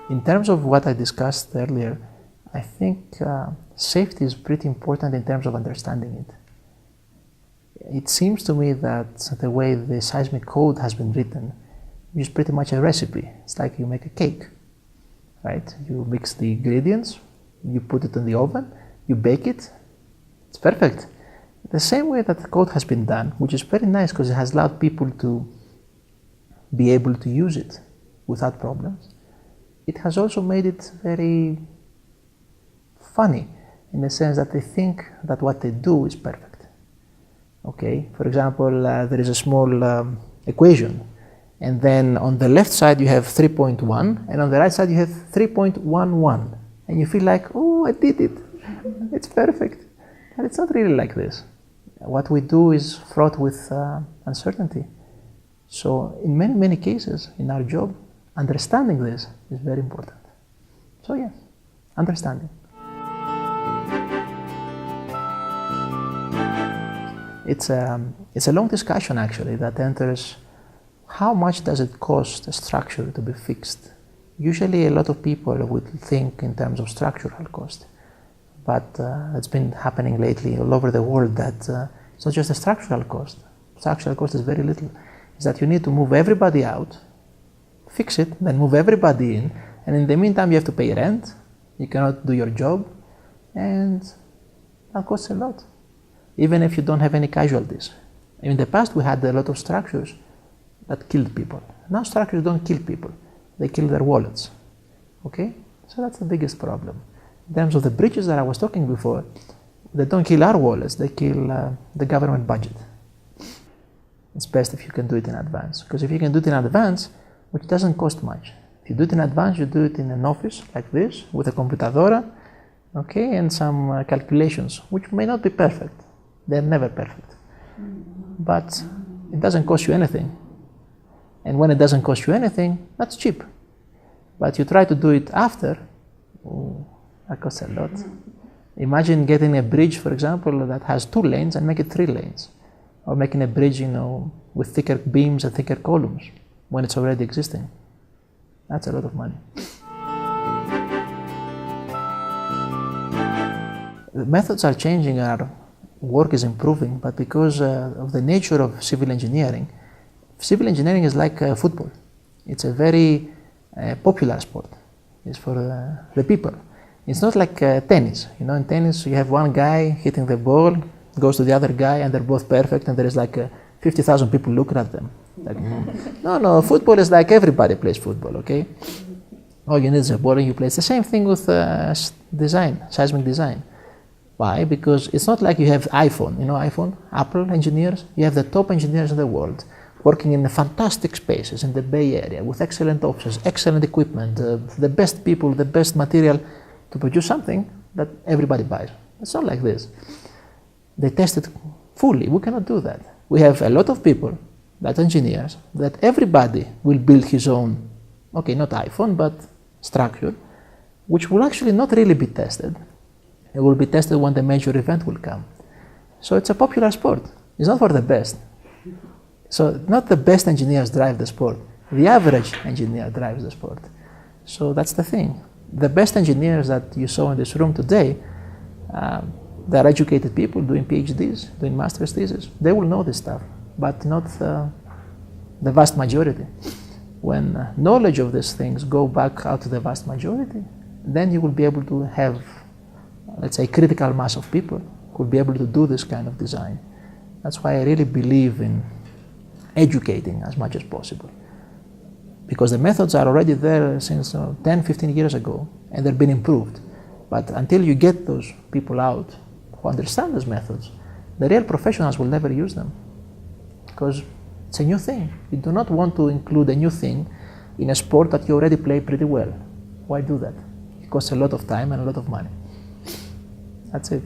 In terms of what I discussed earlier, I think safety is pretty important in terms of understanding it. It seems to me that the way the seismic code has been written is pretty much a recipe. It's like you make a cake, right? You mix the ingredients, you put it in the oven, you bake it, it's perfect. The same way that the code has been done, which is very nice because it has allowed people to be able to use it without problems. It has also made it very funny in the sense that they think that what they do is perfect. Okay, for example, there is a small equation, and then on the left side you have 3.1, and on the right side you have 3.11, and you feel like, oh, I did it, it's perfect. But it's not really like this. What we do is fraught with uncertainty. So in many cases in our job, understanding this is very important. So yes, understanding. It's a long discussion actually that enters how much does it cost a structure to be fixed. Usually a lot of people would think in terms of structural cost, but it's been happening lately all over the world that it's not just a structural cost. Structural cost is very little. It's that you need to move everybody out, fix it, then move everybody in, and in the meantime you have to pay rent, you cannot do your job, and that costs a lot, even if you don't have any casualties. In the past we had a lot of structures that killed people. Now structures don't kill people, they kill their wallets. Okay? So that's the biggest problem. In terms of the bridges that I was talking before, they don't kill our wallets, they kill the government budget. It's best if you can do it in advance, because if you can do it in advance, which doesn't cost much. If you do it in advance, you do it in an office like this, with a computadora, okay, and some calculations, which may not be perfect. They're never perfect. But it doesn't cost you anything. And when it doesn't cost you anything, that's cheap. But you try to do it after, oh, that costs a lot. Imagine getting a bridge, for example, that has 2 lanes and make it 3 lanes. Or making a bridge, with thicker beams and thicker columns when it's already existing. That's a lot of money. The methods are changing, our work is improving, but because of the nature of civil engineering is like football. It's a very popular sport. It's for the people. It's not like tennis. In tennis you have one guy hitting the ball, goes to the other guy, and they're both perfect, and there is like 50,000 people looking at them. Like, no, football is like everybody plays football, okay? All you need is a ball and you play. It's the same thing with design, seismic design. Why? Because it's not like you have iPhone, iPhone, Apple engineers. You have the top engineers in the world working in fantastic spaces in the Bay Area with excellent offices, excellent equipment, the best people, the best material to produce something that everybody buys. It's not like this. They test it fully. We cannot do that. We have a lot of people, that engineers, that everybody will build his own, okay, not iPhone, but structure, which will actually not really be tested. It will be tested when the major event will come. So it's a popular sport. It's not for the best. So not the best engineers drive the sport. The average engineer drives the sport. So that's the thing. The best engineers that you saw in this room today, they're educated people doing PhDs, doing master's thesis. They will know this stuff, but not the vast majority. When knowledge of these things go back out to the vast majority, then you will be able to have, let's say, critical mass of people who will be able to do this kind of design. That's why I really believe in educating as much as possible. Because the methods are already there since 10, 15 years ago, and they've been improved. But until you get those people out who understand these methods, the real professionals will never use them. Because it's a new thing. You do not want to include a new thing in a sport that you already play pretty well. Why do that? It costs a lot of time and a lot of money. That's it.